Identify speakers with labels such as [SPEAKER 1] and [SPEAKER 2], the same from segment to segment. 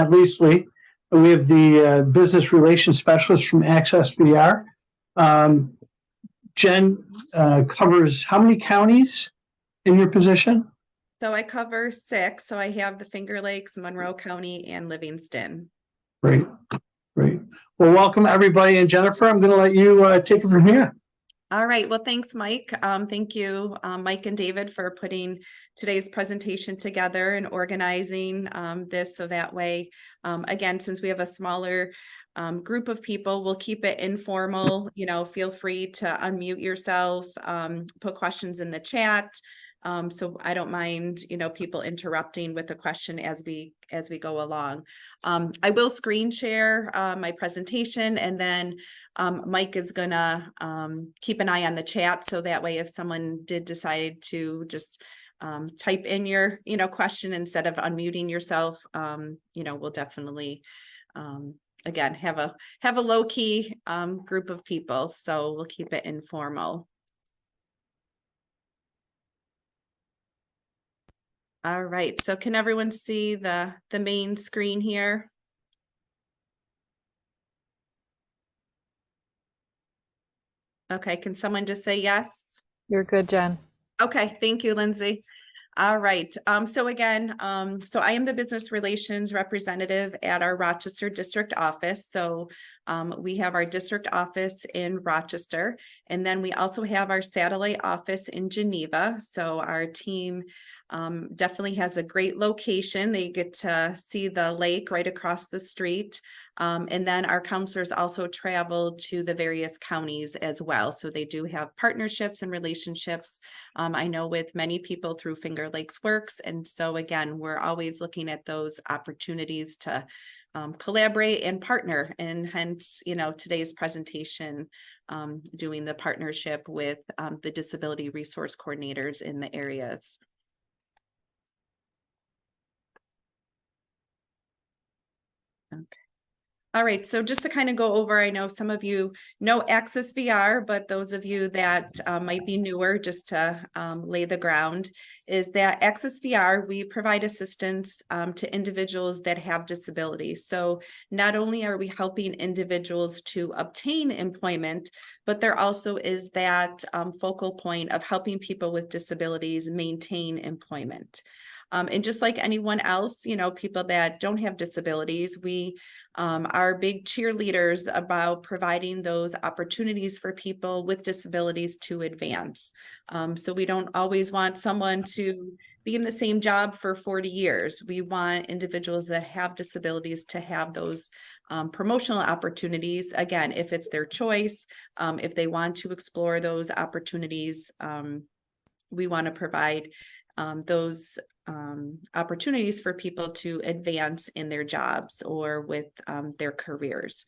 [SPEAKER 1] Leasley. We have the business relations specialist from ACCES-VR. Jen covers how many counties in your position?
[SPEAKER 2] So I cover 6. So I have the Finger Lakes, Monroe County, and Livingston.
[SPEAKER 1] Great, great. Well, welcome everybody. And Jennifer, I'm going to let you take it from here.
[SPEAKER 2] All right. Well, thanks, Mike. Thank you, Mike and David, for putting today's presentation together and organizing this so that way, again, since we have a smaller group of people, we'll keep it informal. Feel free to unmute yourself, put questions in the chat. So I don't mind, people interrupting with a question as we go along. I will screen share my presentation, and then Mike is gonna keep an eye on the chat, so that way if someone did decide to just type in your question instead of unmuting yourself, we'll definitely again have a low-key group of people, so we'll keep it informal. All right, so can everyone see the main screen here? Okay, can someone just say yes?
[SPEAKER 3] You're good, Jen.
[SPEAKER 2] Okay, thank you, Lindsay. All right, so again, so I am the business relations representative at our Rochester district office. So we have our district office in Rochester, and then we also have our satellite office in Geneva. So our team definitely has a great location. They get to see the lake right across the street. And then our counselors also travel to the various counties as well. So they do have partnerships and relationships, I know, with many people through Finger Lakes Works. And so again, we're always looking at those opportunities to collaborate and partner, and hence, today's presentation, doing the partnership with the disability resource coordinators in the areas. Okay. All right, so just to kind of go over, I know some of you know ACCES-VR, but those of you that might be newer, just to lay the ground, is that ACCES-VR, we provide assistance to individuals that have disabilities. So not only are we helping individuals to obtain employment, but there also is that focal point of helping people with disabilities maintain employment. And just like anyone else, people that don't have disabilities, we are big cheerleaders about providing those opportunities for people with disabilities to advance. So we don't always want someone to be in the same job for 40 years. We want individuals that have disabilities to have those promotional opportunities. Again, if it's their choice, if they want to explore those opportunities, we want to provide those opportunities for people to advance in their jobs or with their careers.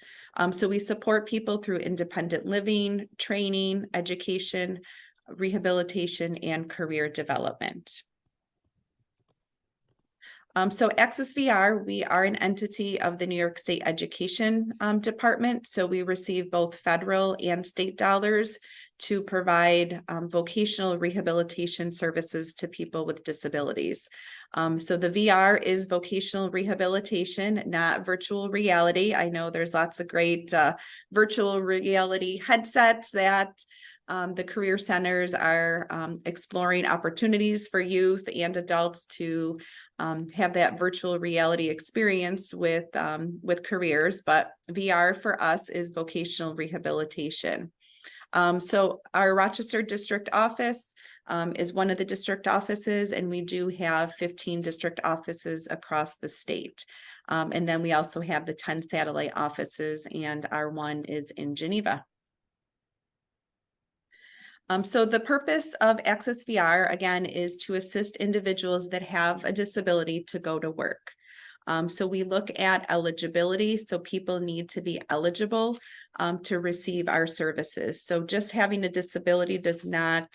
[SPEAKER 2] So we support people through independent living, training, education, rehabilitation, and career development. So ACCES-VR, we are an entity of the New York State Education Department. So we receive both federal and state dollars to provide vocational rehabilitation services to people with disabilities. So the VR is vocational rehabilitation, not virtual reality. I know there's lots of great virtual reality headsets that the career centers are exploring opportunities for youth and adults to have that virtual reality experience with careers, but VR for us is vocational rehabilitation. So our Rochester district office is one of the district offices, and we do have 15 district offices across the state. And then we also have the 10 satellite offices, and our one is in Geneva. So the purpose of ACCES-VR, again, is to assist individuals that have a disability to go to work. So we look at eligibility. So people need to be eligible to receive our services. So just having a disability does not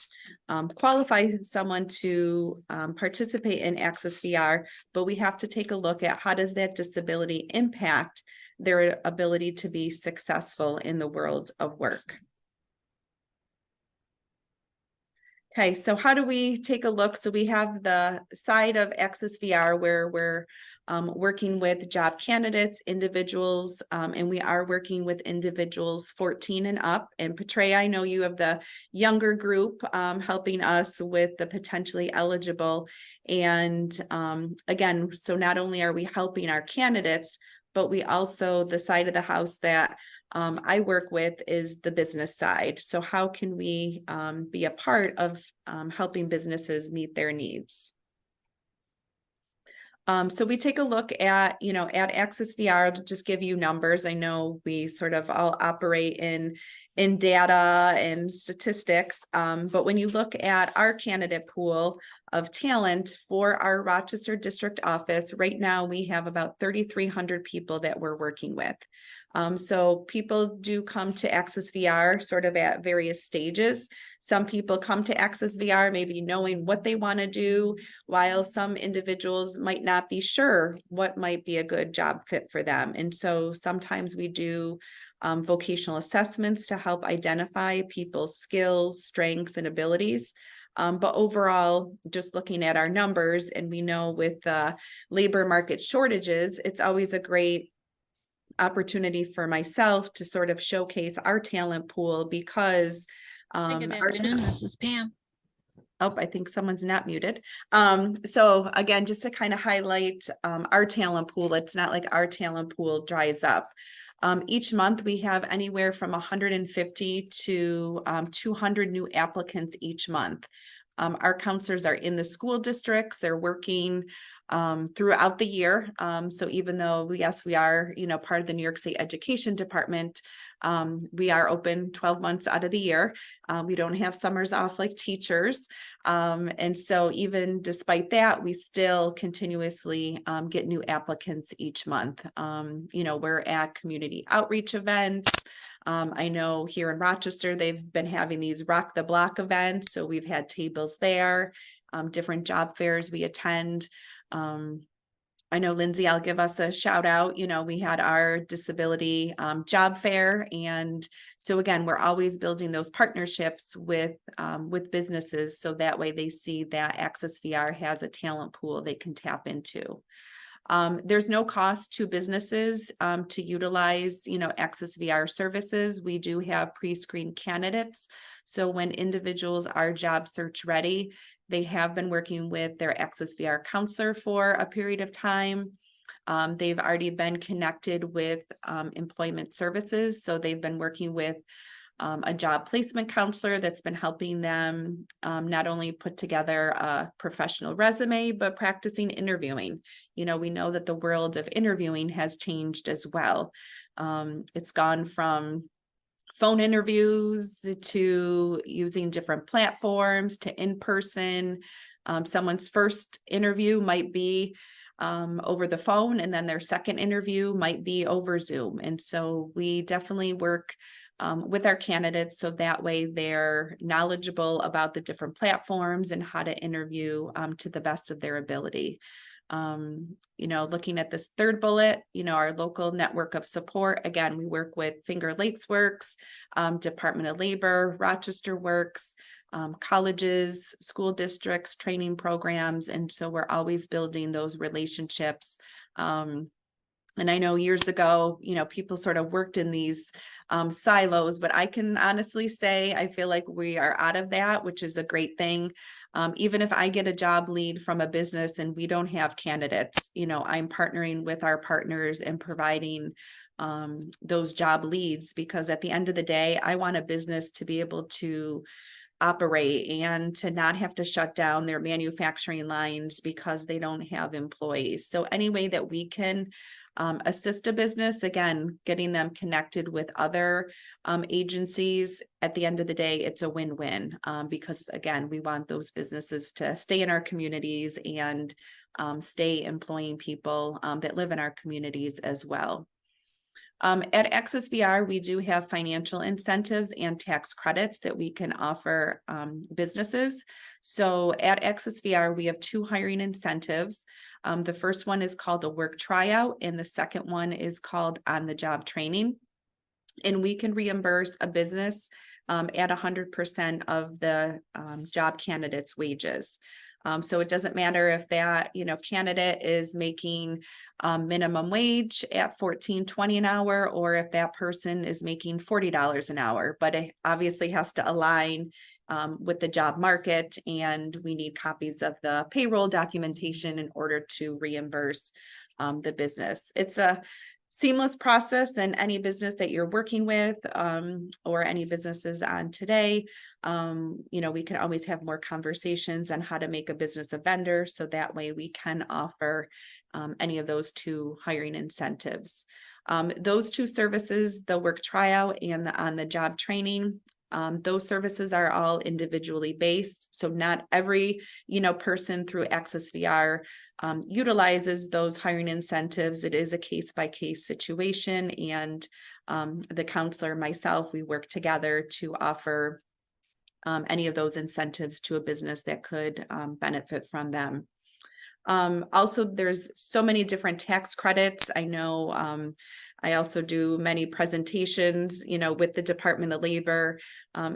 [SPEAKER 2] qualify someone to participate in ACCES-VR, but we have to take a look at how does that disability impact their ability to be successful in the world of work. Okay, so how do we take a look? So we have the side of ACCES-VR where we're working with job candidates, individuals, and we are working with individuals 14 and up. And Patrea, I know you have the younger group helping us with the potentially eligible. And again, so not only are we helping our candidates, but we also, the side of the house that I work with is the business side. So how can we be a part of helping businesses meet their needs? So we take a look at, at ACCES-VR to just give you numbers. I know we sort of all operate in data and statistics, but when you look at our candidate pool of talent for our Rochester district office, right now we have about 3,300 people that we're working with. So people do come to ACCES-VR sort of at various stages. Some people come to ACCES-VR maybe knowing what they want to do, while some individuals might not be sure what might be a good job fit for them. And so sometimes we do vocational assessments to help identify people's skills, strengths, and abilities. But overall, just looking at our numbers, and we know with the labor market shortages, it's always a great opportunity for myself to sort of showcase our talent pool because
[SPEAKER 3] Good afternoon, this is Pam.
[SPEAKER 2] Oh, I think someone's not muted. So again, just to kind of highlight our talent pool, it's not like our talent pool dries up. Each month we have anywhere from 150 to 200 new applicants each month. Our counselors are in the school districts, they're working throughout the year. So even though yes, we are, part of the New York State Education Department, we are open 12 months out of the year. We don't have summers off like teachers. And so even despite that, we still continuously get new applicants each month. We're at community outreach events. I know here in Rochester, they've been having these Rock the Block events. So we've had tables there, different job fairs we attend. I know Lindsay, I'll give us a shout out. We had our disability job fair. And so again, we're always building those partnerships with businesses. So that way they see that ACCES-VR has a talent pool they can tap into. There's no cost to businesses to utilize, ACCES-VR services. We do have pre-screened candidates. So when individuals are job search ready, they have been working with their ACCES-VR counselor for a period of time. They've already been connected with employment services. So they've been working with a job placement counselor that's been helping them not only put together a professional resume, but practicing interviewing. We know that the world of interviewing has changed as well. It's gone from phone interviews to using different platforms to in-person. Someone's first interview might be over the phone, and then their second interview might be over Zoom. And so we definitely work with our candidates so that way they're knowledgeable about the different platforms and how to interview to the best of their ability. Looking at this third bullet, our local network of support. Again, we work with Finger Lakes Works, Department of Labor, Rochester Works, colleges, school districts, training programs. And so we're always building those relationships. And I know years ago, people sort of worked in these silos, but I can honestly say, I feel like we are out of that, which is a great thing. Even if I get a job lead from a business and we don't have candidates, I'm partnering with our partners and providing those job leads, because at the end of the day, I want a business to be able to operate and to not have to shut down their manufacturing lines because they don't have employees. So any way that we can assist a business, again, getting them connected with other agencies, at the end of the day, it's a win-win because again, we want those businesses to stay in our communities and stay employing people that live in our communities as well. At ACCES-VR, we do have financial incentives and tax credits that we can offer businesses. So at ACCES-VR, we have 2 hiring incentives. The first one is called a work tryout, and the second one is called on-the-job training. And we can reimburse a business at 100% of the job candidate's wages. So it doesn't matter if that, candidate is making minimum wage at $14.20 an hour, or if that person is making $40 an hour, but it obviously has to align with the job market, and we need copies of the payroll documentation in order to reimburse the business. It's a seamless process, and any business that you're working with or any businesses on today, we can always have more conversations on how to make a business a vendor, so that way we can offer any of those two hiring incentives. Those two services, the work tryout and the on-the-job training, those services are all individually based. So not every, person through ACCES-VR utilizes those hiring incentives. It is a case-by-case situation, and the counselor, myself, we work together to offer any of those incentives to a business that could benefit from them. Also, there's so many different tax credits. I know I also do many presentations, with the Department of Labor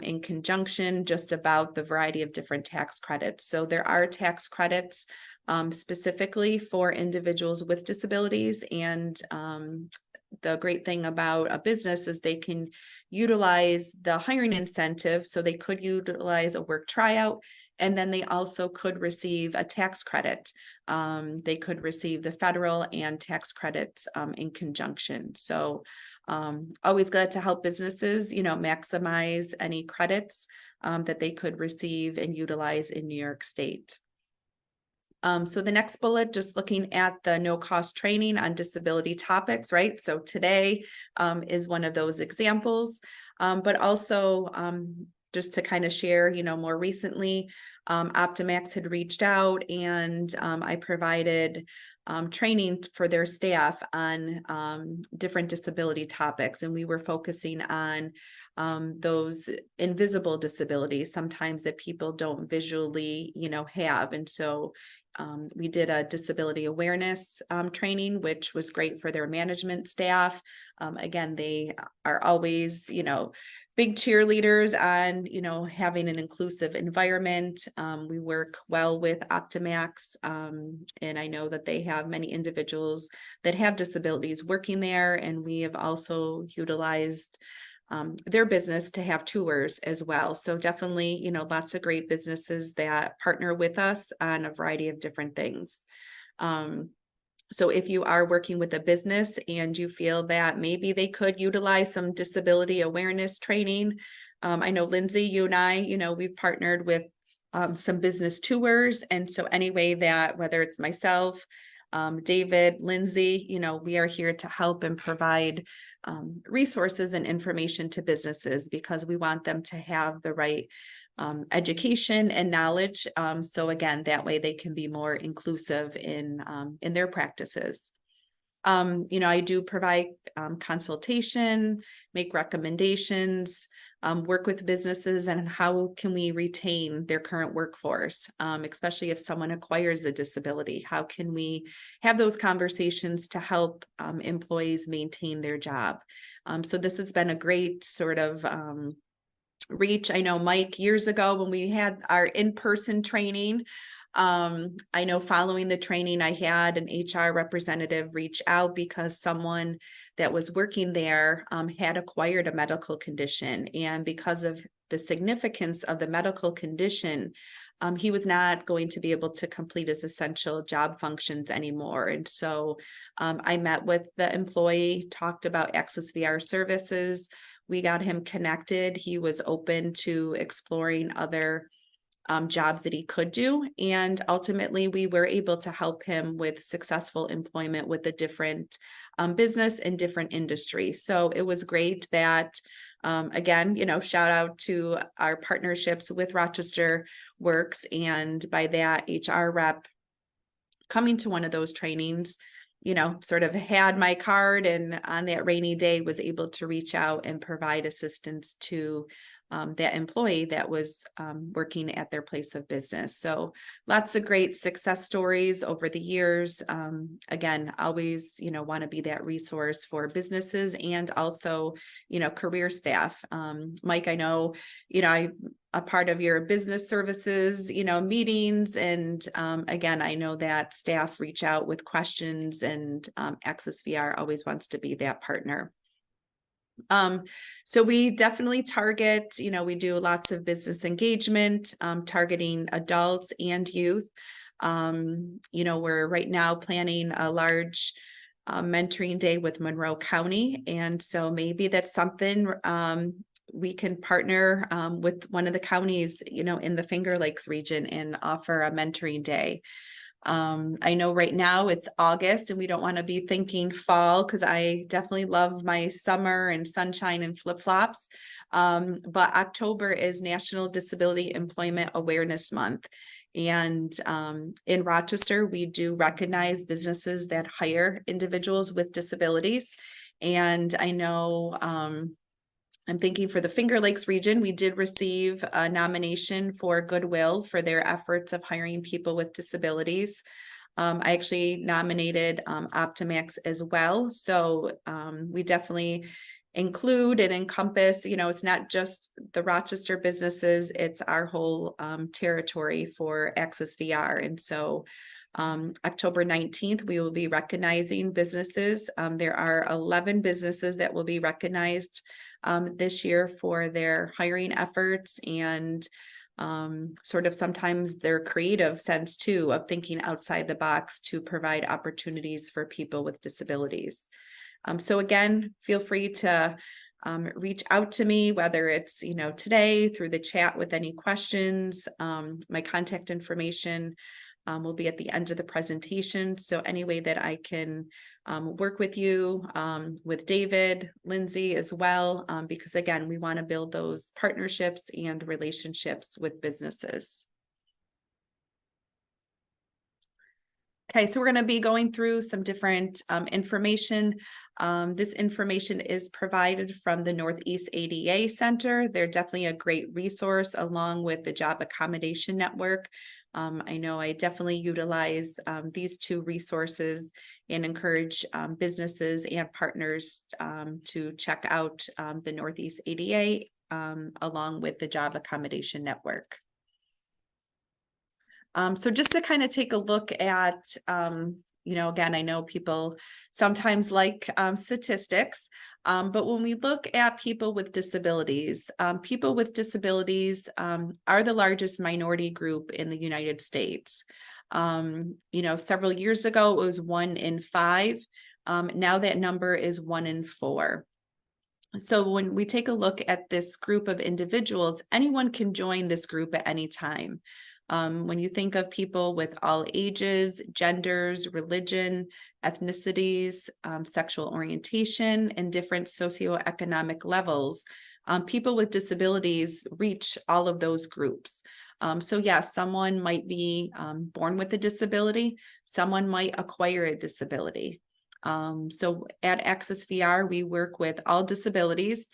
[SPEAKER 2] in conjunction just about the variety of different tax credits. So there are tax credits specifically for individuals with disabilities, and the great thing about a business is they can utilize the hiring incentive. So they could utilize a work tryout, and then they also could receive a tax credit. They could receive the federal and tax credits in conjunction. So always glad to help businesses, maximize any credits that they could receive and utilize in New York State. So the next bullet, just looking at the no-cost training on disability topics, right? So today is one of those examples, but also just to kind of share, more recently, Optimax had reached out, and I provided training for their staff on different disability topics, and we were focusing on those invisible disabilities, sometimes that people don't visually, have. And so we did a disability awareness training, which was great for their management staff. Again, they are always, big cheerleaders on, having an inclusive environment. We work well with Optimax, and I know that they have many individuals that have disabilities working there, and we have also utilized their business to have tours as well. So definitely, lots of great businesses that partner with us on a variety of different things. So if you are working with a business and you feel that maybe they could utilize some disability awareness training, I know Lindsay, you and I, we've partnered with some business tours. And so any way that, whether it's myself, David, Lindsay, we are here to help and provide resources and information to businesses, because we want them to have the right education and knowledge. So again, that way they can be more inclusive in their practices. I do provide consultation, make recommendations, work with businesses, and how can we retain their current workforce, especially if someone acquires a disability. How can we have those conversations to help employees maintain their job? So this has been a great sort of reach. I know, Mike, years ago when we had our in-person training, I know following the training, I had an HR representative reach out because someone that was working there had acquired a medical condition. And because of the significance of the medical condition, he was not going to be able to complete his essential job functions anymore. And so I met with the employee, talked about ACCES-VR services. We got him connected. He was open to exploring other jobs that he could do. And ultimately, we were able to help him with successful employment with a different business and different industry. So it was great that, again, shout out to our partnerships with Rochester Works. And by that, HR rep coming to one of those trainings, sort of had my card, and on that rainy day was able to reach out and provide assistance to that employee that was working at their place of business. So lots of great success stories over the years. Again, always, want to be that resource for businesses and also, career staff. Mike, I know, I'm a part of your business services, meetings. And again, I know that staff reach out with questions, and ACCES-VR always wants to be that partner. So we definitely target, we do lots of business engagement, targeting adults and youth. We're right now planning a large mentoring day with Monroe County. And so maybe that's something we can partner with one of the counties, in the Finger Lakes region and offer a mentoring day. I know right now it's August and we don't want to be thinking fall, because I definitely love my summer and sunshine and flip-flops. But October is National Disability Employment Awareness Month. And in Rochester, we do recognize businesses that hire individuals with disabilities. And I know I'm thinking for the Finger Lakes region, we did receive a nomination for Goodwill for their efforts of hiring people with disabilities. I actually nominated Optimax as well. So we definitely include and encompass, it's not just the Rochester businesses, it's our whole territory for ACCES-VR. And so October 19th, we will be recognizing businesses. There are 11 businesses that will be recognized this year for their hiring efforts and sort of sometimes their creative sense too of thinking outside the box to provide opportunities for people with disabilities. So again, feel free to reach out to me, whether it's, today through the chat with any questions. My contact information will be at the end of the presentation. So any way that I can work with you, with David, Lindsay as well, because again, we want to build those partnerships and relationships with businesses. Okay, so we're going to be going through some different information. This information is provided from the Northeast ADA Center. They're definitely a great resource along with the Job Accommodation Network. I know I definitely utilize these two resources and encourage businesses and partners to check out the Northeast ADA along with the Job Accommodation Network. So just to kind of take a look at, again, I know people sometimes like statistics, but when we look at people with disabilities are the largest minority group in the United States. Several years ago, it was 1 in 5. Now that number is 1 in 4. So when we take a look at this group of individuals, anyone can join this group at any time. When you think of people with all ages, genders, religion, ethnicities, sexual orientation, and different socioeconomic levels, people with disabilities reach all of those groups. So yes, someone might be born with a disability, someone might acquire a disability. So at ACCES-VR, we work with all disabilities,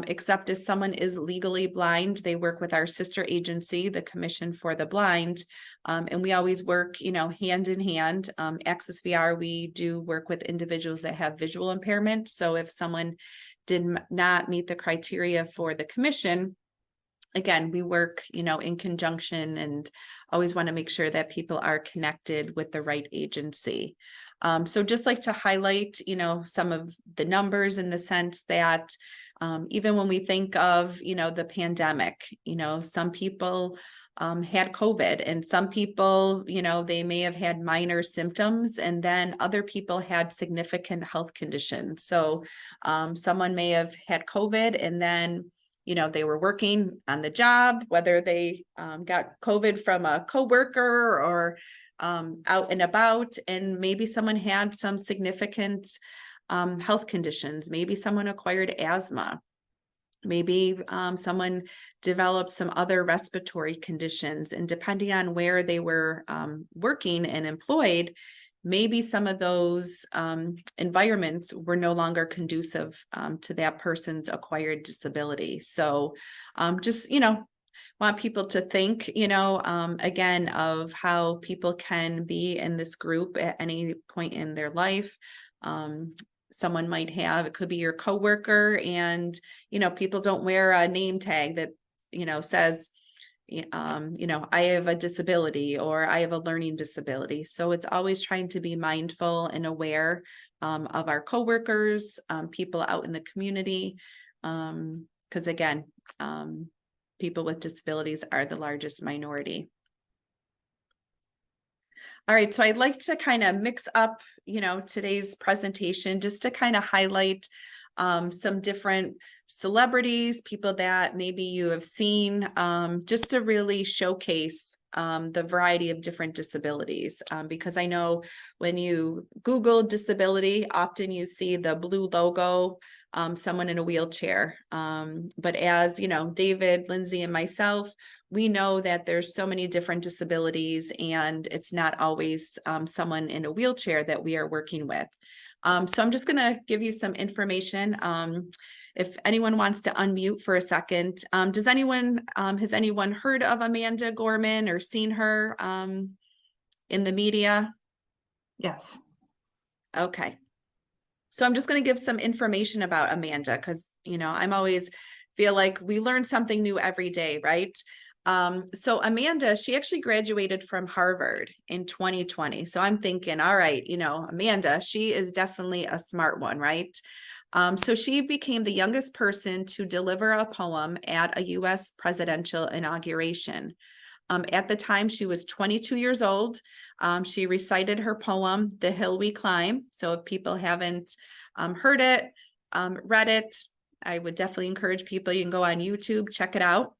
[SPEAKER 2] except if someone is legally blind, they work with our sister agency, the Commission for the Blind. And we always work, hand in hand. ACCES-VR, we do work with individuals that have visual impairment. So if someone did not meet the criteria for the commission, again, we work, in conjunction and always want to make sure that people are connected with the right agency. So just like to highlight, some of the numbers in the sense that even when we think of, the pandemic, some people had COVID and some people, they may have had minor symptoms and then other people had significant health conditions. So someone may have had COVID and then they were working on the job, whether they got COVID from a coworker or out and about, and maybe someone had some significant health conditions. Maybe someone acquired asthma. Maybe someone developed some other respiratory conditions, and depending on where they were working and employed, maybe some of those environments were no longer conducive to that person's acquired disability. So just, want people to think, again, of how people can be in this group at any point in their life. Someone might have, it could be your coworker, and, people don't wear a name tag that, says, I have a disability or I have a learning disability. So it's always trying to be mindful and aware of our coworkers, people out in the community. Because again, people with disabilities are the largest minority. All right, so I'd like to kind of mix up, today's presentation just to kind of highlight some different celebrities, people that maybe you have seen, just to really showcase the variety of different disabilities. Because I know when you Google disability, often you see the blue logo, someone in a wheelchair. But as David, Lindsay, and myself, we know that there's so many different disabilities, and it's not always someone in a wheelchair that we are working with. So I'm just going to give you some information. If anyone wants to unmute for a second, has anyone heard of Amanda Gorman or seen her in the media?
[SPEAKER 4] Yes.
[SPEAKER 2] Okay. So I'm just going to give some information about Amanda, because, I'm always feel like we learn something new every day, right? So Amanda, she actually graduated from Harvard in 2020. So I'm thinking, all right, Amanda, she is definitely a smart one, right? So she became the youngest person to deliver a poem at a U.S. presidential inauguration. At the time, she was 22 years old. She recited her poem, The Hill We Climb. So if people haven't heard it, read it, I would definitely encourage people, you can go on YouTube, check it out.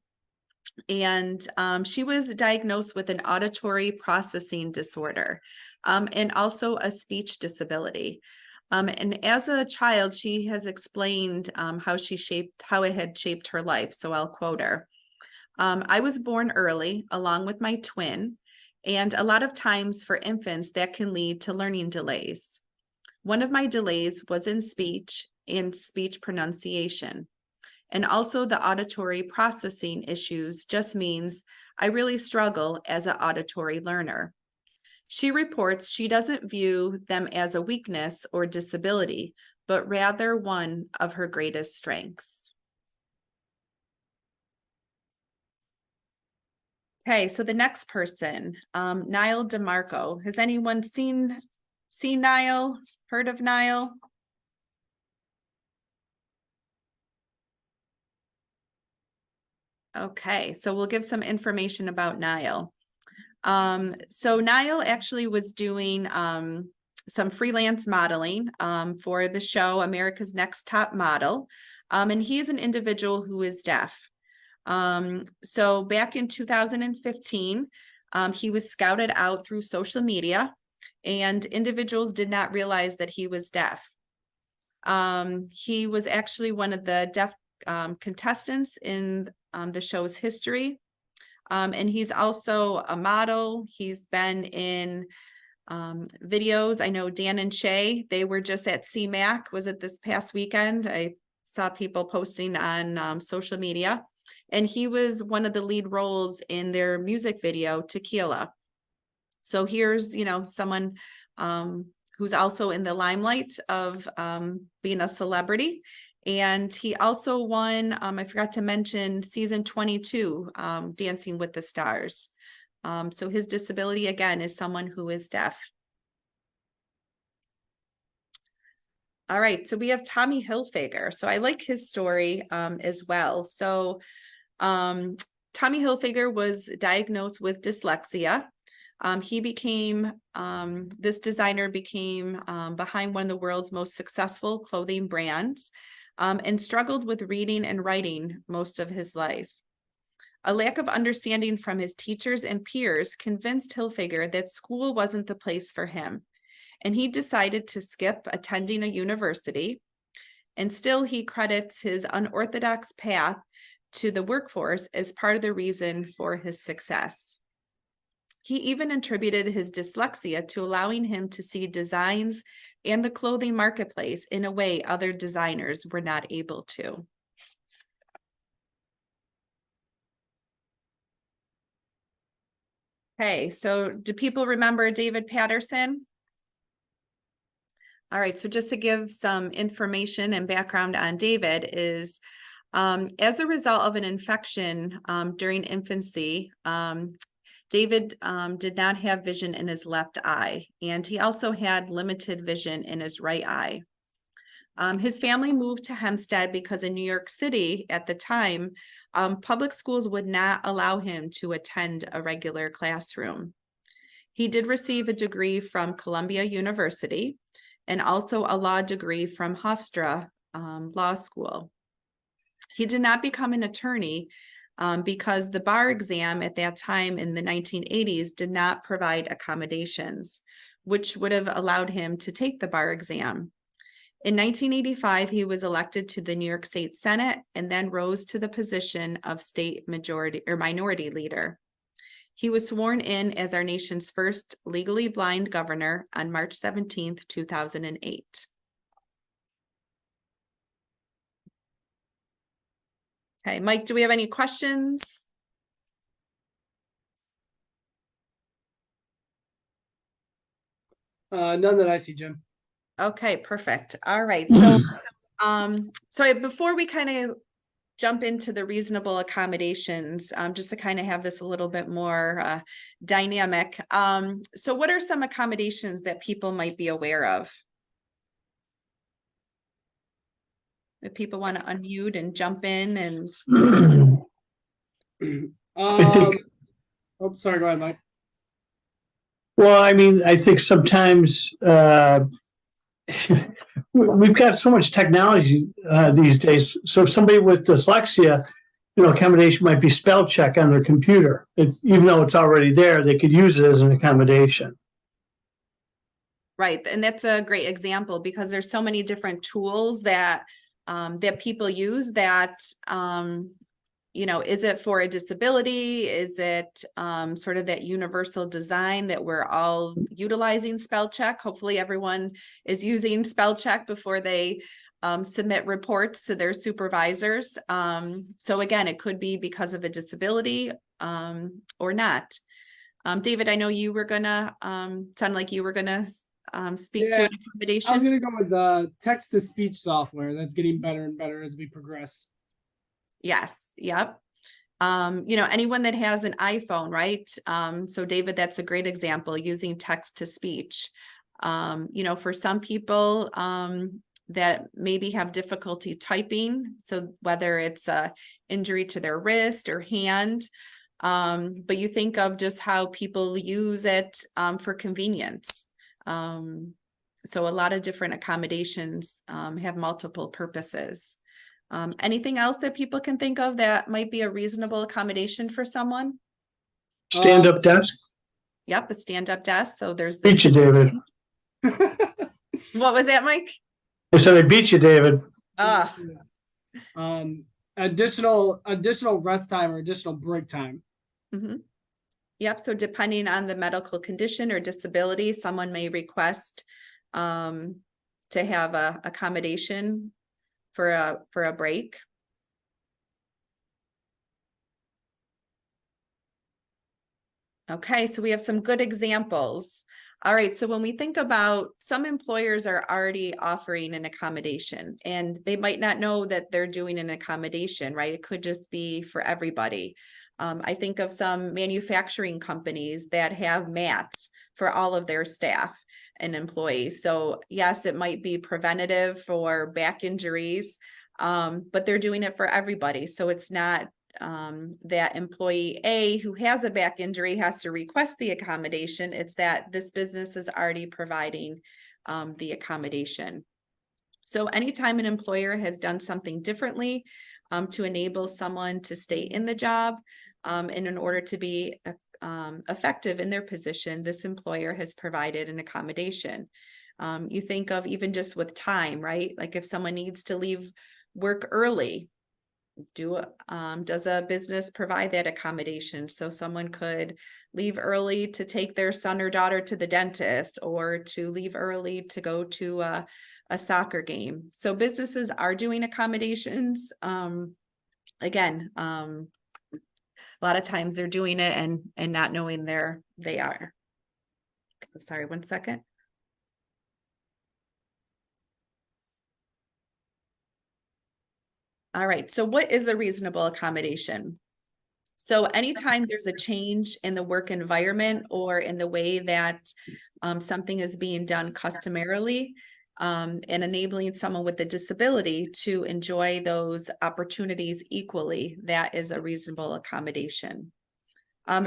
[SPEAKER 2] And she was diagnosed with an auditory processing disorder, and also a speech disability. And as a child, she has explained how it had shaped her life. So I'll quote her. I was born early, along with my twin, and a lot of times for infants that can lead to learning delays. One of my delays was in speech and speech pronunciation. And also the auditory processing issues just means I really struggle as an auditory learner. She reports she doesn't view them as a weakness or disability, but rather one of her greatest strengths. Okay, so the next person, Niall DeMarco. Has anyone seen Niall, heard of Niall? Okay, so we'll give some information about Niall. So Niall actually was doing some freelance modeling for the show America's Next Top Model. And he is an individual who is deaf. So back in 2015, he was scouted out through social media, and individuals did not realize that he was deaf. He was actually one of the deaf contestants in the show's history. And he's also a model. He's been in videos. I know Dan and Shay, they were just at CMAC. Was it this past weekend? I saw people posting on social media. And he was one of the lead roles in their music video, Tequila. So here's, someone who's also in the limelight of being a celebrity. And he also won, I forgot to mention, season 22, Dancing with the Stars. So his disability, again, is someone who is deaf. All right, so we have Tommy Hilfiger. So I like his story as well. So Tommy Hilfiger was diagnosed with dyslexia. This designer became behind one of the world's most successful clothing brands, and struggled with reading and writing most of his life. A lack of understanding from his teachers and peers convinced Hilfiger that school wasn't the place for him, and he decided to skip attending a university. And still, he credits his unorthodox path to the workforce as part of the reason for his success. He even attributed his dyslexia to allowing him to see designs and the clothing marketplace in a way other designers were not able to. Okay, so do people remember David Patterson? All right, so just to give some information and background on David is, as a result of an infection during infancy, David did not have vision in his left eye, and he also had limited vision in his right eye. His family moved to Hempstead because in New York City at the time, public schools would not allow him to attend a regular classroom. He did receive a degree from Columbia University and also a law degree from Hofstra Law School. He did not become an attorney because the bar exam at that time in the 1980s did not provide accommodations, which would have allowed him to take the bar exam. In 1985, he was elected to the New York State Senate and then rose to the position of state majority or minority leader. He was sworn in as our nation's first legally blind governor on March 17th, 2008. Okay, Mike, do we have any questions?
[SPEAKER 4] None that I see, Jim.
[SPEAKER 2] Okay, perfect. All right. So, so before we kind of jump into the reasonable accommodations, just to kind of have this a little bit more dynamic. So what are some accommodations that people might be aware of? If people want to unmute and jump in and
[SPEAKER 1] I think,
[SPEAKER 4] Oh, sorry. Go ahead, Mike.
[SPEAKER 1] well, I mean, I think sometimes we've got so much technology these days. So somebody with dyslexia, accommodation might be spell check on their computer. Even though it's already there, they could use it as an accommodation.
[SPEAKER 2] right, and that's a great example because there's so many different tools that that people use that is it for a disability? Is it sort of that universal design that we're all utilizing spell check? Hopefully everyone is using spell check before they submit reports to their supervisors. So again, it could be because of a disability or not. David, I know you were gonna sound like you were gonna speak to an accommodation.
[SPEAKER 4] I was going to go with the text-to-speech software. That's getting better and better as we progress.
[SPEAKER 2] Yes. Yep. Anyone that has an iPhone, right? So David, that's a great example using text to speech. For some people that maybe have difficulty typing, so whether it's a injury to their wrist or hand, but you think of just how people use it for convenience. So a lot of different accommodations have multiple purposes. Anything else that people can think of that might be a reasonable accommodation for someone?
[SPEAKER 1] Stand-up desk.
[SPEAKER 2] Yep, a stand-up desk. So there's
[SPEAKER 1] Beat you, David.
[SPEAKER 2] What was that, Mike?
[SPEAKER 1] I said I beat you, David.
[SPEAKER 4] Additional rest time or additional break time.
[SPEAKER 2] Mm-hmm. Yep. So depending on the medical condition or disability, someone may request to have a accommodation for a break. Okay, so we have some good examples. All right, so when we think about, some employers are already offering an accommodation and they might not know that they're doing an accommodation, right? It could just be for everybody. I think of some manufacturing companies that have mats for all of their staff and employees. So yes, it might be preventative for back injuries, but they're doing it for everybody. So it's not that employee A who has a back injury has to request the accommodation. It's that this business is already providing the accommodation. So anytime an employer has done something differently to enable someone to stay in the job, and in order to be effective in their position, this employer has provided an accommodation. You think of even just with time, right? Like if someone needs to leave work early, does a business provide that accommodation? So someone could leave early to take their son or daughter to the dentist, or to leave early to go to a soccer game. So businesses are doing accommodations. Again, a lot of times they're doing it and not knowing they are. Sorry, 1 second. All right, so what is a reasonable accommodation? So anytime there's a change in the work environment or in the way that something is being done customarily, and enabling someone with a disability to enjoy those opportunities equally, that is a reasonable accommodation.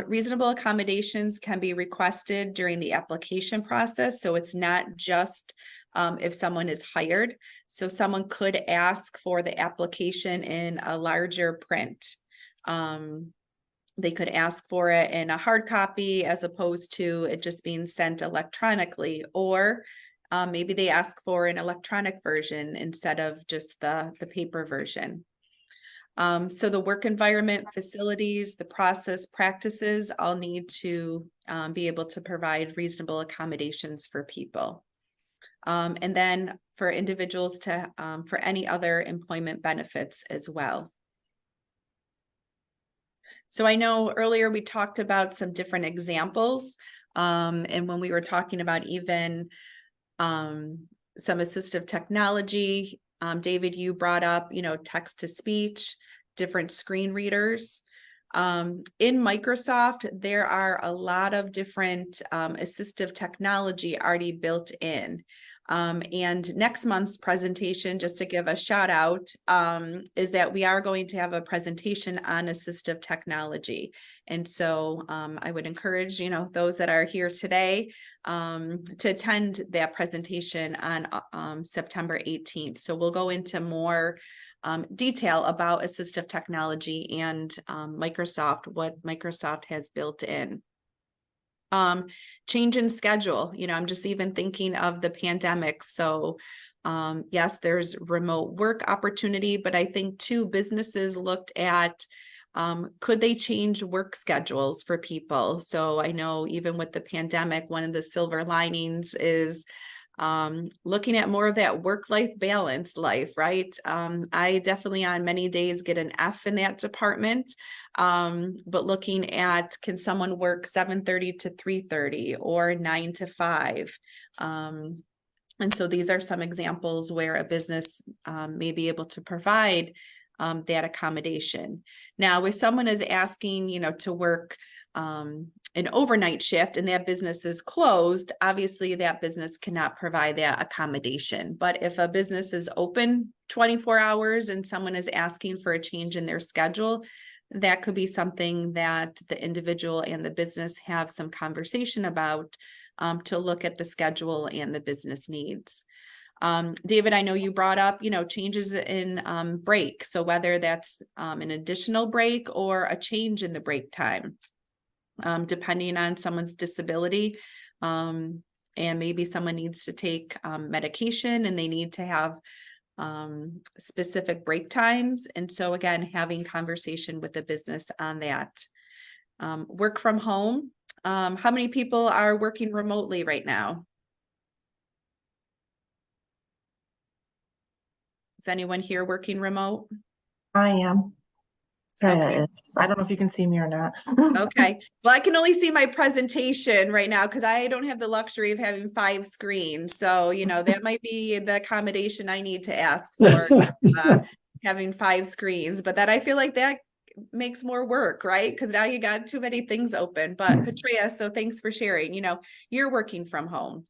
[SPEAKER 2] Reasonable accommodations can be requested during the application process, so it's not just if someone is hired. So someone could ask for the application in a larger print. They could ask for it in a hard copy as opposed to it just being sent electronically, or maybe they ask for an electronic version instead of just the paper version. So the work environment, facilities, the process, practices all need to be able to provide reasonable accommodations for people. And then for individuals to, for any other employment benefits as well. So I know earlier we talked about some different examples. And when we were talking about even some assistive technology, David, you brought up, text to speech, different screen readers. In Microsoft, there are a lot of different assistive technology already built in. And next month's presentation, just to give a shout out, is that we are going to have a presentation on assistive technology. And so I would encourage, those that are here today to attend that presentation on September 18th. So we'll go into more detail about assistive technology and Microsoft, what Microsoft has built in. Change in schedule, I'm just even thinking of the pandemic. So yes, there's remote work opportunity, but I think too, businesses looked at could they change work schedules for people? So I know even with the pandemic, one of the silver linings is looking at more of that work-life balance life, right? I definitely on many days get an F in that department, but looking at, can someone work 7:30 to 3:30 or 9 to 5? And so these are some examples where a business may be able to provide that accommodation. Now, if someone is asking, to work an overnight shift and that business is closed, obviously that business cannot provide that accommodation. But if a business is open 24 hours and someone is asking for a change in their schedule, that could be something that the individual and the business have some conversation about to look at the schedule and the business needs. David, I know you brought up, changes in break. So whether that's an additional break or a change in the break time. Depending on someone's disability, and maybe someone needs to take medication and they need to have specific break times. And so again, having conversation with the business on that. Work from home. How many people are working remotely right now? Is anyone here working remote?
[SPEAKER 5] I am. Sorry,
[SPEAKER 2] Okay.
[SPEAKER 5] I don't know if you can see me or not.
[SPEAKER 2] Okay. Well, I can only see my presentation right now because I don't have the luxury of having 5 screens. So, that might be the accommodation I need to ask for, having 5 screens, but that I feel like that makes more work, right? Because now you got too many things open. But Patria, so thanks for sharing. You're working from home.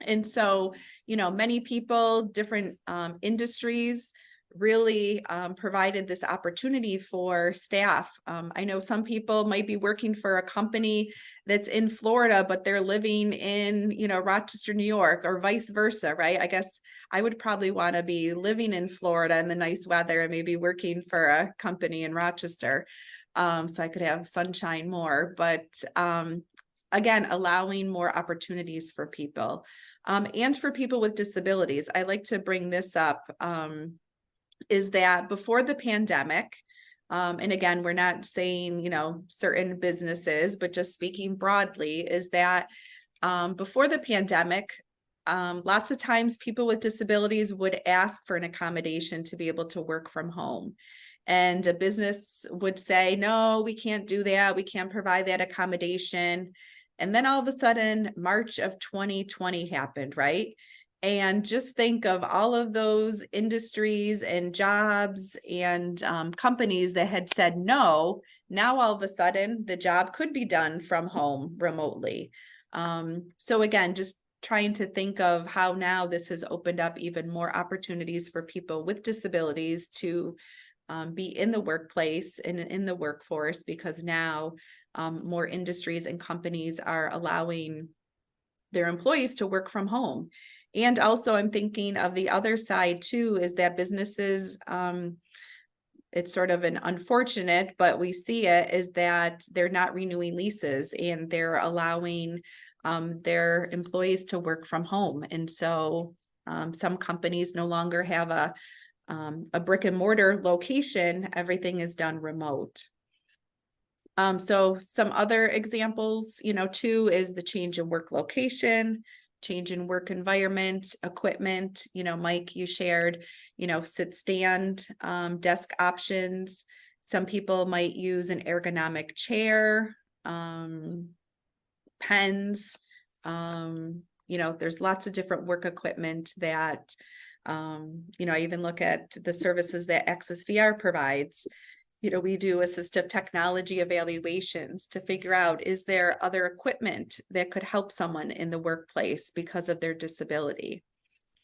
[SPEAKER 2] And so, many people, different industries really provided this opportunity for staff. I know some people might be working for a company that's in Florida, but they're living in, Rochester, New York, or vice versa, right? I guess I would probably want to be living in Florida in the nice weather and maybe working for a company in Rochester. So I could have sunshine more, but again, allowing more opportunities for people and for people with disabilities. I like to bring this up. is that before the pandemic, and again, we're not saying, you know, certain businesses, but just speaking broadly, is that before the pandemic, lots of times people with disabilities would ask for an accommodation to be able to work from home. And a business would say, no, we can't do that. We can't provide that accommodation. And then all of a sudden, March of 2020 happened, right? And just think of all of those industries and jobs and companies that had said no. Now, all of a sudden, the job could be done from home remotely. So again, just trying to think of how now this has opened up even more opportunities for people with disabilities to be in the workplace and in the workforce, because now more industries and companies are allowing their employees to work from home. And also I'm thinking of the other side too, is that businesses, it's sort of an unfortunate, but we see it, is that they're not renewing leases and they're allowing their employees to work from home. And so some companies no longer have a brick and mortar location. Everything is done remote. So some other examples, you know, too, is the change in work location, change in work environment, equipment. You know, Mike, you shared, you know, sit stand, desk options. Some people might use an ergonomic chair, pens. You know, there's lots of different work equipment that, you know, I even look at the services that ACCES-VR provides. You know, we do assistive technology evaluations to figure out, is there other equipment that could help someone in the workplace because of their disability?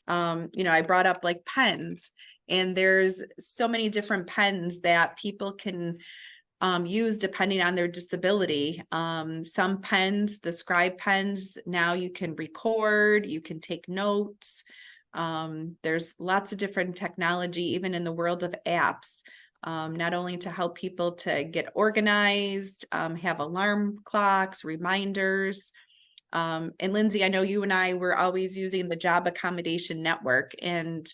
[SPEAKER 2] You know, I brought up like pens, and there's so many different pens that people can use depending on their disability. Some pens, the scribe pens, now you can record, you can take notes. There's lots of different technology, even in the world of apps. Not only to help people to get organized, have alarm clocks, reminders. And Lindsay, I know you and I were always using the Job Accommodation Network, and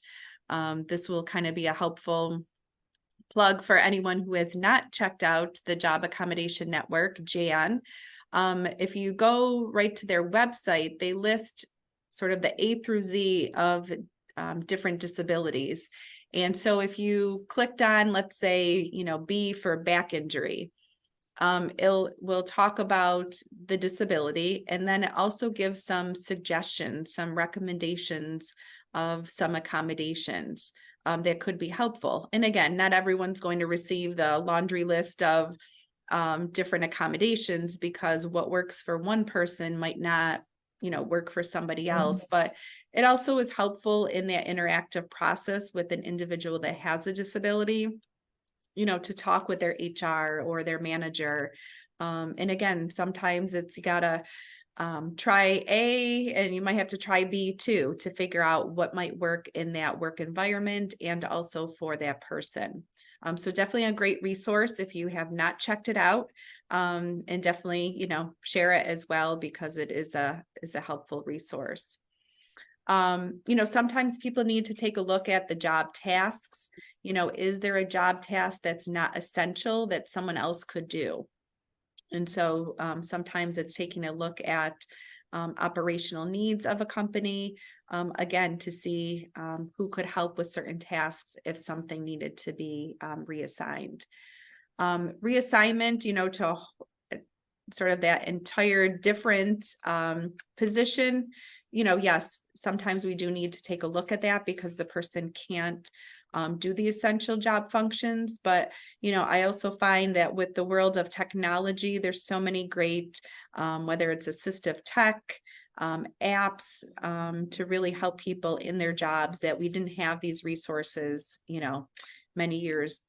[SPEAKER 2] this will kind of be a helpful plug for anyone who has not checked out the Job Accommodation Network, JAN. If you go right to their website, they list sort of the A through Z of different disabilities. And so if you clicked on, let's say, you know, B for back injury, we'll talk about the disability, and then it also gives some suggestions, some recommendations of some accommodations that could be helpful. And again, not everyone's going to receive the laundry list of different accommodations, because what works for one person might not, you know, work for somebody else. But it also is helpful in that interactive process with an individual that has a disability, you know, to talk with their HR or their manager. And again, sometimes it's, you gotta try A, and you might have to try B too, to figure out what might work in that work environment and also for that person. So definitely a great resource if you have not checked it out, and definitely, you know, share it as well, because it is a helpful resource. You know, sometimes people need to take a look at the job tasks. You know, is there a job task that's not essential that someone else could do? And so sometimes it's taking a look at operational needs of a company, again, to see who could help with certain tasks if something needed to be reassigned. Reassignment, you know, to sort of that entire different position. You know, yes, sometimes we do need to take a look at that because the person can't do the essential job functions. But, you know, I also find that with the world of technology, there's so many great, whether it's assistive tech, apps to really help people in their jobs, that we didn't have these resources, you know, many years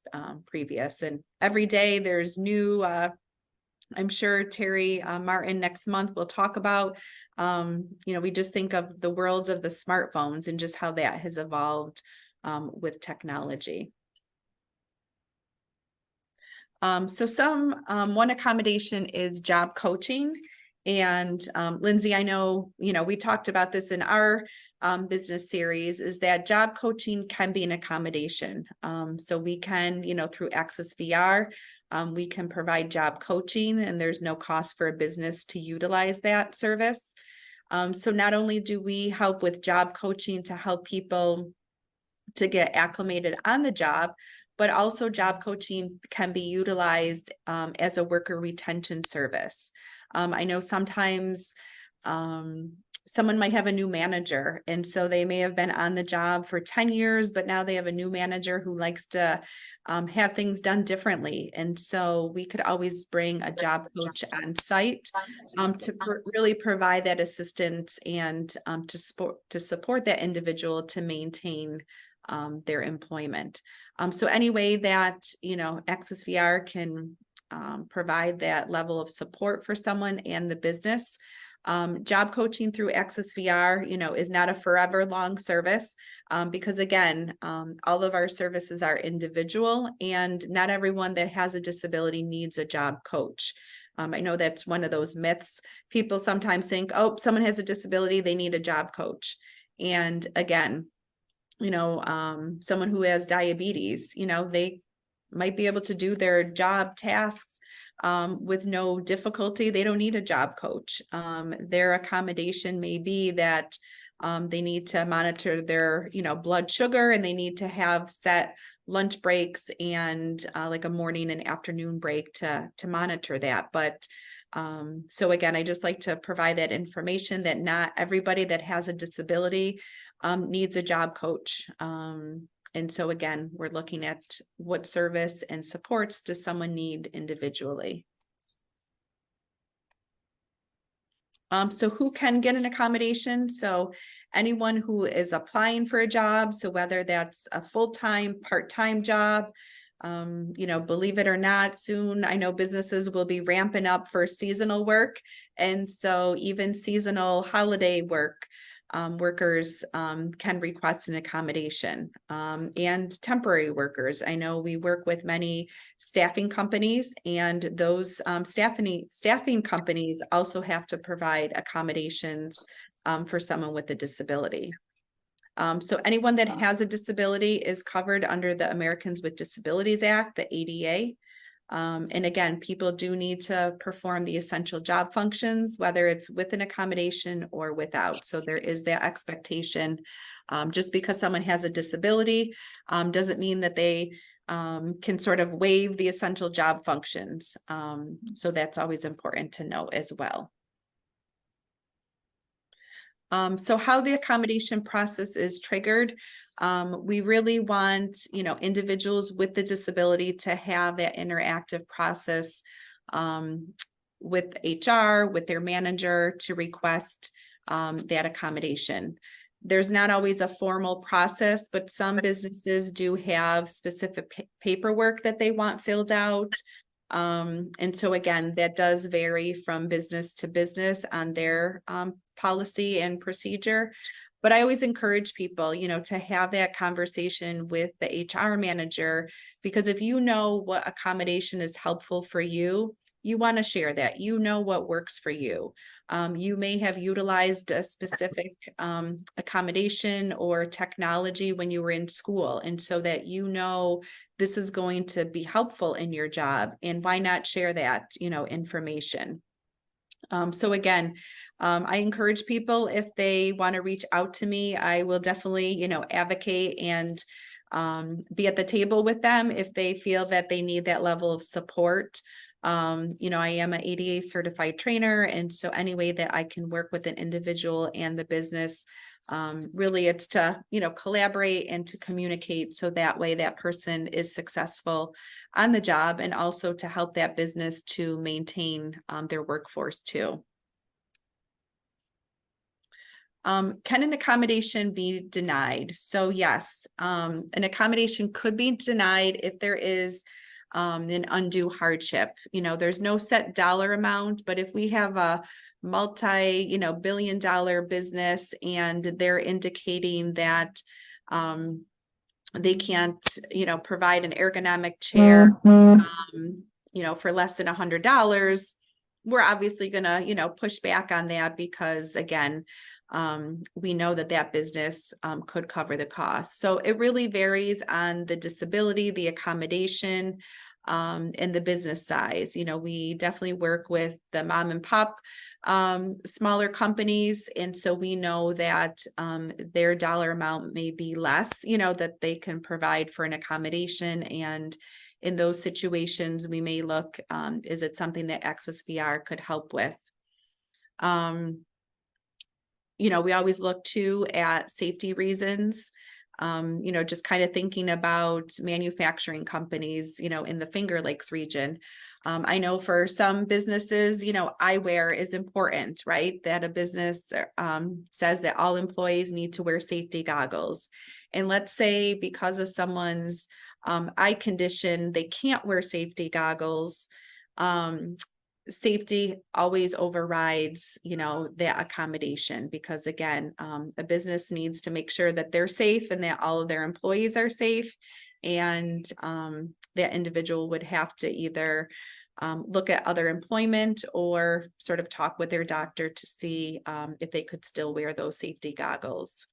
[SPEAKER 2] previous. And every day there's new, I'm sure Terry Martin next month will talk about, you know, we just think of the worlds of the smartphones and just how that has evolved with technology. So one accommodation is job coaching. And Lindsay, I know, you know, we talked about this in our business series is that job coaching can be an accommodation. So we can, through ACCES-VR, we can provide job coaching, and there's no cost for a business to utilize that service. So not only do we help with job coaching to help people to get acclimated on the job, but also job coaching can be utilized as a worker retention service. I know sometimes someone might have a new manager, and so they may have been on the job for 10 years, but now they have a new manager who likes to have things done differently. And so we could always bring a job coach on site to really provide that assistance and to support that individual to maintain their employment. So any way that, ACCES-VR can provide that level of support for someone and the business. Job coaching through ACCES-VR, is not a forever long service because again, all of our services are individual, and not everyone that has a disability needs a job coach. I know that's one of those myths. People sometimes think, oh, someone has a disability, they need a job coach. And again, someone who has diabetes, they might be able to do their job tasks with no difficulty. They don't need a job coach. Their accommodation may be that they need to monitor their, blood sugar, and they need to have set lunch breaks and like a morning and afternoon break to monitor that. But so again, I just like to provide that information that not everybody that has a disability needs a job coach. And so again, we're looking at what service and supports does someone need individually. So who can get an accommodation? So anyone who is applying for a job, so whether that's a full-time, part-time job, believe it or not, soon I know businesses will be ramping up for seasonal work. And so even seasonal holiday work, workers can request an accommodation, and temporary workers. I know we work with many staffing companies, and those staffing companies also have to provide accommodations for someone with a disability. So anyone that has a disability is covered under the Americans with Disabilities Act, the ADA. And again, people do need to perform the essential job functions, whether it's with an accommodation or without. So there is that expectation. Just because someone has a disability doesn't mean that they can sort of waive the essential job functions. So that's always important to know as well. So how the accommodation process is triggered. We really want, individuals with the disability to have that interactive process with HR, with their manager to request that accommodation. There's not always a formal process, but some businesses do have specific paperwork that they want filled out. And so again, that does vary from business to business on their policy and procedure. But I always encourage people, to have that conversation with the HR manager, because if you know what accommodation is helpful for you, you want to share that, what works for you. You may have utilized a specific accommodation or technology when you were in school, and so that this is going to be helpful in your job, and why not share that information. So again, I encourage people, if they want to reach out to me, I will definitely advocate and be at the table with them if they feel that they need that level of support. I am an ADA certified trainer, and so any way that I can work with an individual and the business, really it's to, collaborate and to communicate, so that way that person is successful on the job, and also to help that business to maintain their workforce too. Can an accommodation be denied? So yes, an accommodation could be denied if there is an undue hardship. There's no set dollar amount, but if we have a multi-billion-dollar business and they're indicating that they can't, provide an ergonomic chair, for less than $100, we're obviously gonna, push back on that, because again, we know that that business could cover the cost. So it really varies on the disability, the accommodation, and the business size. You know, we definitely work with the mom and pop smaller companies, and so we know that their dollar amount may be less, you know, that they can provide for an accommodation. And in those situations, we may look, is it something that ACCES-VR could help with? You know, we always look too at safety reasons. You know, just kind of thinking about manufacturing companies, you know, in the Finger Lakes region. I know for some businesses, you know, eyewear is important, right? That a business says that all employees need to wear safety goggles. And let's say because of someone's eye condition, they can't wear safety goggles. Safety always overrides, you know, that accommodation, because again, a business needs to make sure that they're safe and that all of their employees are safe. And that individual would have to either look at other employment or sort of talk with their doctor to see if they could still wear those safety goggles.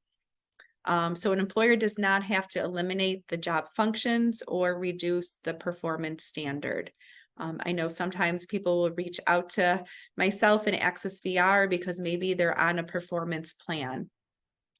[SPEAKER 2] So an employer does not have to eliminate the job functions or reduce the performance standard. I know sometimes people will reach out to myself and ACCES-VR because maybe they're on a performance plan.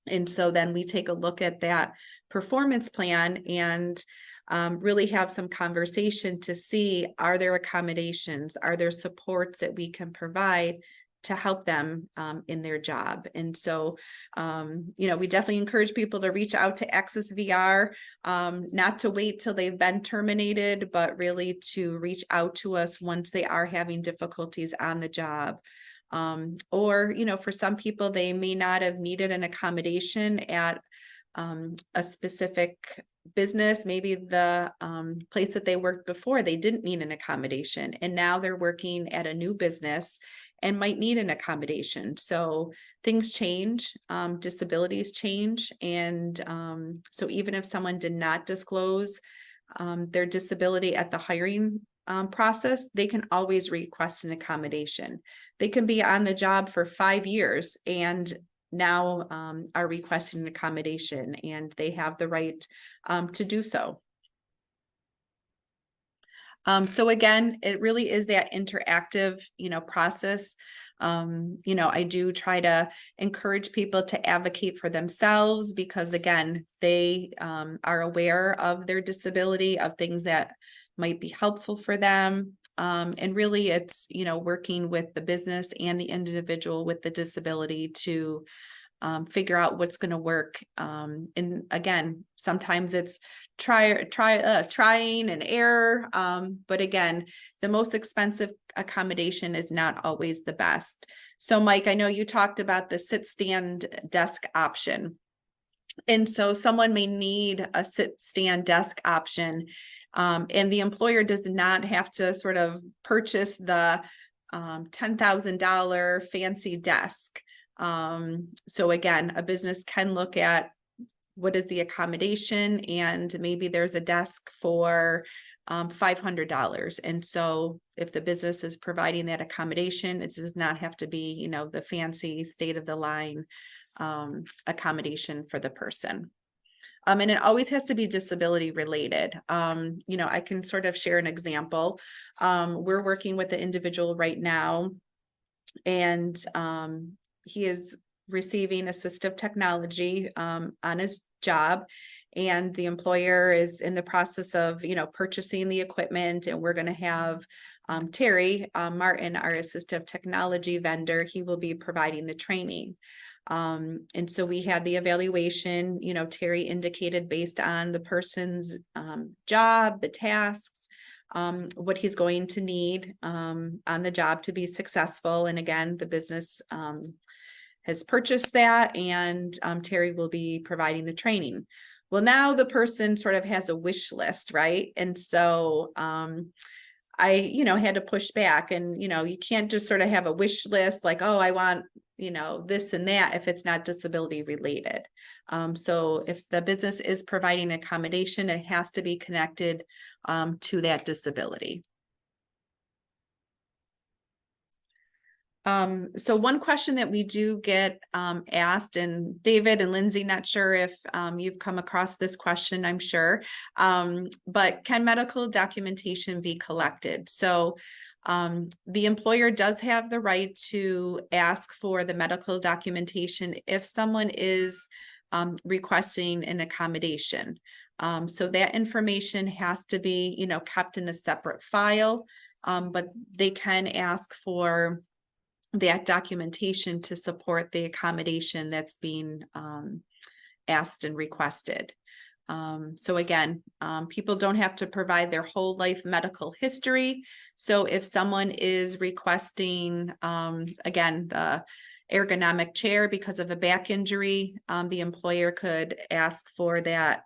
[SPEAKER 2] And so then we take a look at that performance plan and really have some conversation to see, are there accommodations, are there supports that we can provide to help them in their job. And so, you know, we definitely encourage people to reach out to ACCES-VR, not to wait till they've been terminated, but really to reach out to us once they are having difficulties on the job. Or, you know, for some people, they may not have needed an accommodation at a specific business. Maybe the place that they worked before, they didn't need an accommodation, and now they're working at a new business and might need an accommodation. So things change, disabilities change. And so even if someone did not disclose their disability at the hiring process, they can always request an accommodation. They can be on the job for 5 years and now are requesting an accommodation, and they have the right to do so. So again, it really is that interactive, you know, process. You know, I do try to encourage people to advocate for themselves because again, they are aware of their disability, of things that might be helpful for them. And really it's, you know, working with the business and the individual with the disability to figure out what's going to work. And again, sometimes it's trying and error. But again, the most expensive accommodation is not always the best. So Mike, I know you talked about the sit stand desk option. And so someone may need a sit stand desk option. And the employer does not have to sort of purchase the $10,000 fancy desk. So again, a business can look at what is the accommodation, and maybe there's a desk for $500. And so if the business is providing that accommodation, it does not have to be, you know, the fancy state of the line accommodation for the person. And it always has to be disability related. You know, I can sort of share an example. We're working with the individual right now, and he is receiving assistive technology on his job, and the employer is in the process of, you know, purchasing the equipment, and we're going to have Terry Martin, our assistive technology vendor. He will be providing the training. And so we had the evaluation, you know, Terry indicated based on the person's job, the tasks, what he's going to need on the job to be successful. And again, the business has purchased that, and Terry will be providing the training. Well, now the person sort of has a wish list, right? And so I, you know, had to push back, and, you know, you can't just sort of have a wish list like, oh, I want, you know, this and that if it's not disability related. So if the business is providing accommodation, it has to be connected to that disability. So one question that we do get asked, and David and Lindsay, not sure if you've come across this question, I'm sure, but can medical documentation be collected? So the employer does have the right to ask for the medical documentation if someone is requesting an accommodation. So that information has to be, you know, kept in a separate file, but they can ask for that documentation to support the accommodation that's being asked and requested. So again, people don't have to provide their whole life medical history. So if someone is requesting, again, the ergonomic chair because of a back injury, the employer could ask for that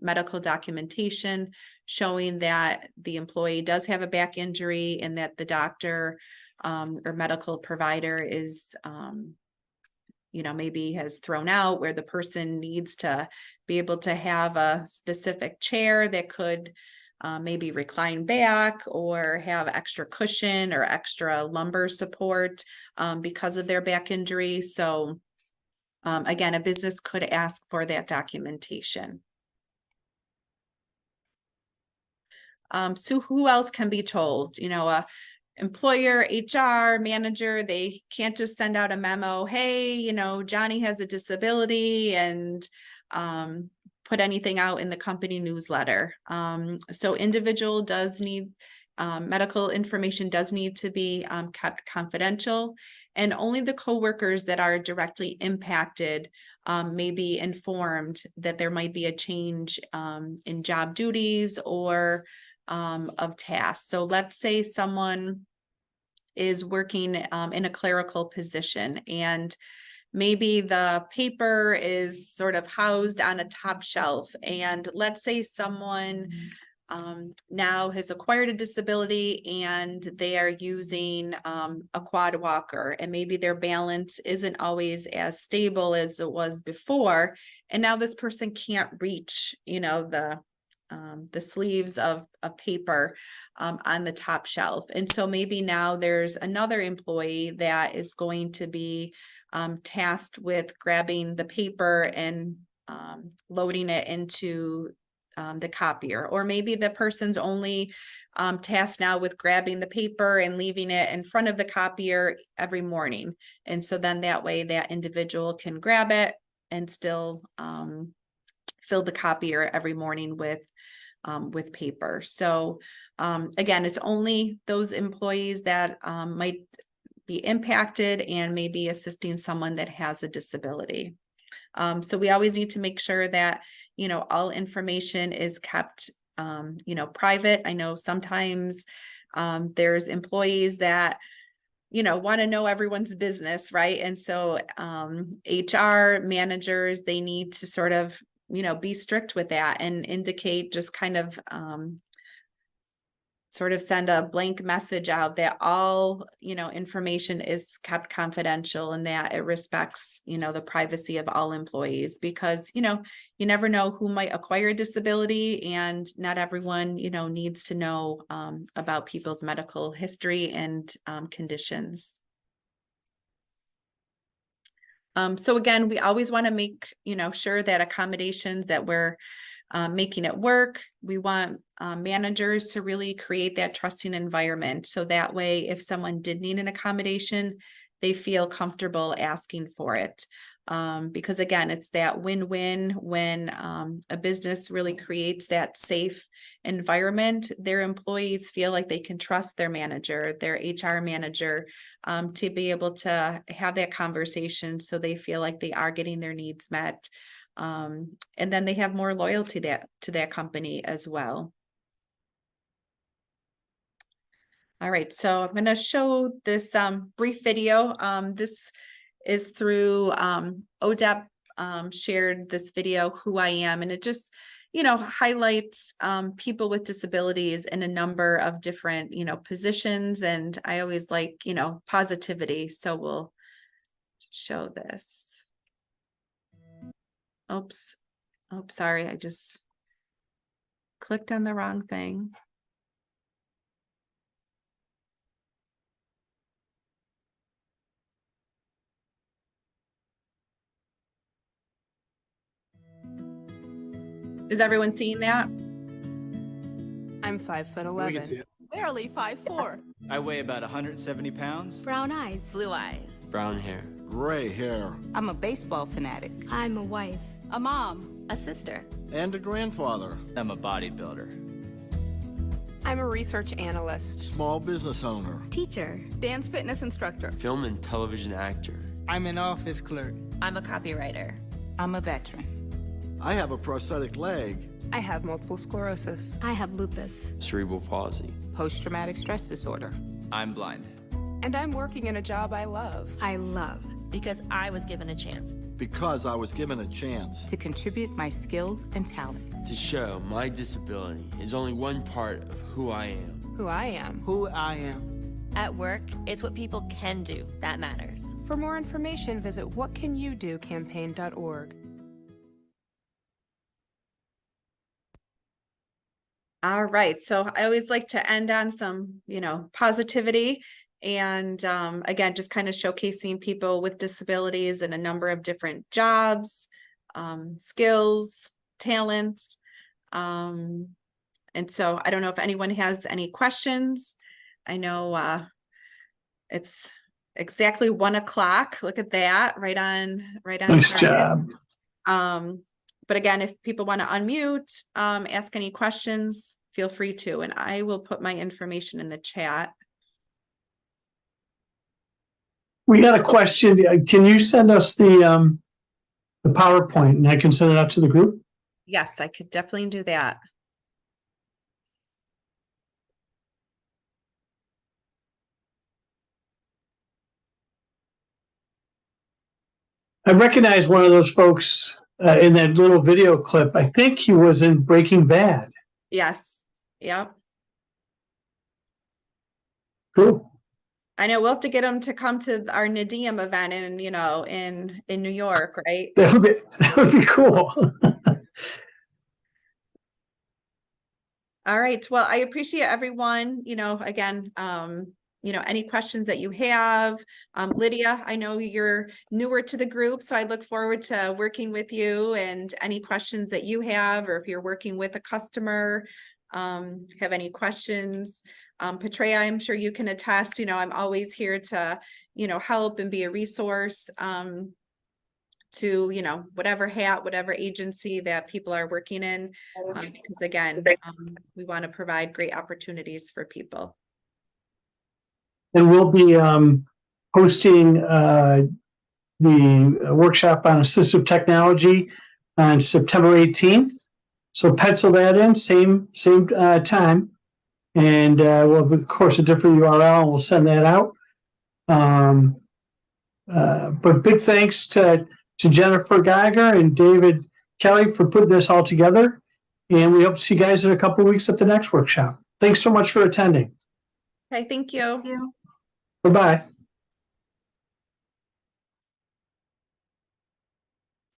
[SPEAKER 2] medical documentation showing that the employee does have a back injury and that the doctor or medical provider is, you know, maybe has thrown out where the person needs to be able to have a specific chair that could maybe recline back or have extra cushion or extra lumbar support because of their back injury. So again, a business could ask for that documentation. So who else can be told? You know, employer, HR, manager, they can't just send out a memo, hey, you know, Johnny has a disability, and put anything out in the company newsletter. So individual does need, medical information does need to be kept confidential, and only the coworkers that are directly impacted may be informed that there might be a change in job duties or of tasks. So let's say someone is working in a clerical position, and maybe the paper is sort of housed on a top shelf. And let's say someone now has acquired a disability and they are using a quad walker, and maybe their balance isn't always as stable as it was before. And now this person can't reach, you know, the sleeves of paper on the top shelf. And so maybe now there's another employee that is going to be tasked with grabbing the paper and loading it into the copier. Or maybe the person's only tasked now with grabbing the paper and leaving it in front of the copier every morning. And so then that way that individual can grab it and still fill the copier every morning with paper. So again, it's only those employees that might be impacted and maybe assisting someone that has a disability. So we always need to make sure that, you know, all information is kept, you know, private. I know sometimes there's employees that, you know, want to know everyone's business, right? And so HR managers, they need to sort of, you know, be strict with that and indicate, just kind of sort of send a blank message out that all, you know, information is kept confidential and that it respects, you know, the privacy of all employees, because, you know, you never know who might acquire a disability, and not everyone, you know, needs to know about people's medical history and conditions. So again, we always want to make, you know, sure that accommodations that we're making it work. We want managers to really create that trusting environment. So that way, if someone did need an accommodation, they feel comfortable asking for it. Because again, it's that win-win when a business really creates that safe environment. Their employees feel like they can trust their manager, their HR manager, to be able to have that conversation, so they feel like they are getting their needs met. And then they have more loyalty to that company as well. All right, so I'm going to show this brief video. This is through ODEP shared this video, Who I Am, and it just, you know, highlights people with disabilities in a number of different, you know, positions. And I always like, you know, positivity. So we'll show this. Oops. Oh, sorry. I just clicked on the wrong thing. Is everyone seeing that?
[SPEAKER 6] I'm
[SPEAKER 4] We can see
[SPEAKER 6] 5'11",
[SPEAKER 4] it.
[SPEAKER 6] barely 5'4".
[SPEAKER 7] I weigh about 170 pounds.
[SPEAKER 3] Brown eyes. Blue eyes.
[SPEAKER 8] Brown hair.
[SPEAKER 9] Gray hair.
[SPEAKER 6] I'm a baseball fanatic.
[SPEAKER 3] I'm a wife.
[SPEAKER 6] A mom.
[SPEAKER 3] A sister.
[SPEAKER 9] And a grandfather.
[SPEAKER 7] I'm a bodybuilder.
[SPEAKER 6] I'm a research analyst.
[SPEAKER 9] Small business owner.
[SPEAKER 3] Teacher.
[SPEAKER 6] Dance fitness instructor.
[SPEAKER 8] Film and television actor.
[SPEAKER 10] I'm an office clerk.
[SPEAKER 3] I'm a copywriter.
[SPEAKER 6] I'm a veteran.
[SPEAKER 9] I have a prosthetic leg.
[SPEAKER 6] I have multiple sclerosis.
[SPEAKER 3] I have lupus.
[SPEAKER 8] Cerebral palsy.
[SPEAKER 6] Post-traumatic stress disorder.
[SPEAKER 7] I'm blind.
[SPEAKER 6] And I'm working in a job I love.
[SPEAKER 3] I love because I was given a chance.
[SPEAKER 9] Because I was given a chance.
[SPEAKER 6] To contribute my skills and talents.
[SPEAKER 8] To show my disability is only one part of who I am.
[SPEAKER 6] Who I am.
[SPEAKER 10] Who I am.
[SPEAKER 3] At work, it's what people can do that matters.
[SPEAKER 6] For more information, visit whatcanyoudocampaign.org.
[SPEAKER 2] All right, so I always like to end on some, positivity. And again, just kind of showcasing people with disabilities in a number of different jobs, skills, talents. And so I don't know if anyone has any questions. I know it's exactly 1 o'clock. Look at that, right on
[SPEAKER 1] Nice
[SPEAKER 2] target.
[SPEAKER 1] job.
[SPEAKER 2] But again, if people want to unmute, ask any questions, feel free to, and I will put my information in the chat.
[SPEAKER 1] We got a question. Can you send us the PowerPoint and I can send it out to the group?
[SPEAKER 2] Yes, I could definitely do that.
[SPEAKER 1] I recognize one of those folks in that little video clip. I think he was in Breaking Bad.
[SPEAKER 2] Yes, yep.
[SPEAKER 1] Cool.
[SPEAKER 2] I know we'll have to get him to come to our Nadeem event in New York, right?
[SPEAKER 1] That would be cool.
[SPEAKER 2] All right. Well, I appreciate everyone, again, any questions that you have. Lydia, I know you're newer to the group, so I look forward to working with you, and any questions that you have, or if you're working with a customer, have any questions. Patria, I'm sure you can attest, I'm always here to, help and be a resource to, whatever agency that people are working in, because again, we want to provide great opportunities for people.
[SPEAKER 1] And we'll be hosting the workshop on assistive technology on September 18th. So pencil that in, same time. And we'll have, of course, a different URL, and we'll send that out. But big thanks to Jennifer Geiger and David Kelly for putting this all together. And we hope to see you guys in a couple of weeks at the next workshop. Thanks so much for attending.
[SPEAKER 2] Okay, thank you.
[SPEAKER 1] Bye-bye.